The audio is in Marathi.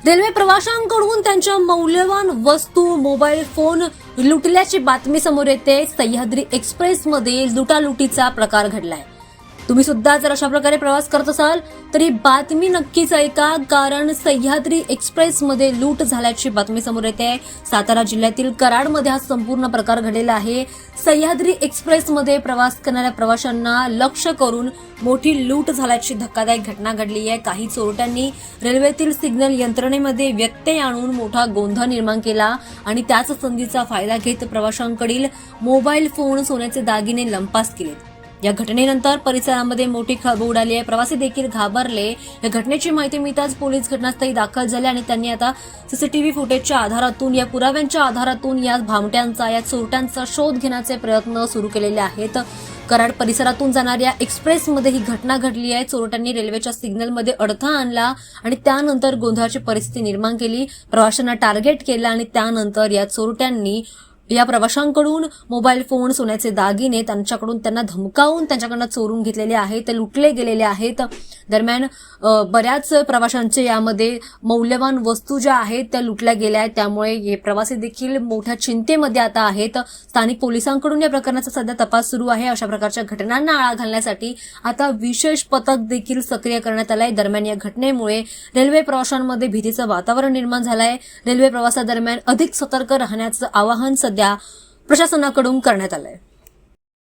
रेल्वे प्रवाशांकडून त्यांच्या मौल्यवान वस्तू मोबाईल फोन लुटल्याची बातमी समोर येते। सह्याद्री एक्सप्रेसमध्ये लुटालुटीचा प्रकार घडलाय। तुम्ही सुद्धा जर अशा प्रकारे प्रवास करत असाल तर ही बातमी नक्कीच ऐका, कारण सह्याद्री एक्सप्रेसमध्ये लूट झाल्याची बातमी समोर येते। सातारा जिल्ह्यातील कराडमध्ये हा संपूर्ण प्रकार घडलेला आहे। सह्याद्री एक्सप्रेसमध्ये प्रवास करणाऱ्या प्रवाशांना लक्ष्य करून मोठी लूट झाल्याची धक्कादायक घटना घडली आहे। काही चोरट्यांनी रेल्वेतील सिग्नल यंत्रणेमध्ये व्यत्यय आणून मोठा गोंधळ निर्माण केला आणि त्याच संधीचा फायदा घेत प्रवाशांकडील मोबाईल फोन, सोन्याचे दागिने लंपास केले। या घटनेनंतर परिसरामध्ये मोठी खळबळ उडाली आहे। प्रवासी देखील घाबरले। या घटनेची माहिती मिळताच पोलीस घटनास्थळी दाखल झाले आणि त्यांनी आता सीसीटीव्ही फुटेजच्या आधारातून, या पुराव्यांच्या आधारातून या भामट्यांचा, या चोरट्यांचा शोध घेण्याचे प्रयत्न सुरू केलेले आहेत। कराड परिसरातून जाणाऱ्या एक्सप्रेसमध्ये ही घटना घडली आहे। चोरट्यांनी रेल्वेच्या सिग्नलमध्ये अडथळा आणला आणि त्यानंतर गोंधळाची परिस्थिती निर्माण केली। प्रवाशांना टार्गेट केलं आणि त्यानंतर या चोरट्यांनी या प्रवाशांकडून मोबाईल फोन, सोन्याचे दागिने त्यांना धमकावून त्यांच्याकडनं चोरून घेतलेले आहेत, ते लुटले गेलेले आहेत। दरम्यान बऱ्याच प्रवाशांचे यामध्ये मौल्यवान वस्तू ज्या आहेत त्या लुटल्या गेल्या आहेत। त्यामुळे हे प्रवासी देखील मोठ्या चिंतेमध्ये आता आहेत। स्थानिक पोलिसांकडून या प्रकरणाचा सध्या तपास सुरू आहे। अशा प्रकारच्या घटनांना आळा घालण्यासाठी आता विशेष पथक देखील सक्रिय करण्यात आलंय। दरम्यान या घटनेमुळे रेल्वे प्रवाशांमध्ये भीतीचं वातावरण निर्माण झालंय। रेल्वे प्रवासादरम्यान अधिक सतर्क राहण्याचं आवाहन सध्या प्रशासनाकडून करण्यात आलंय।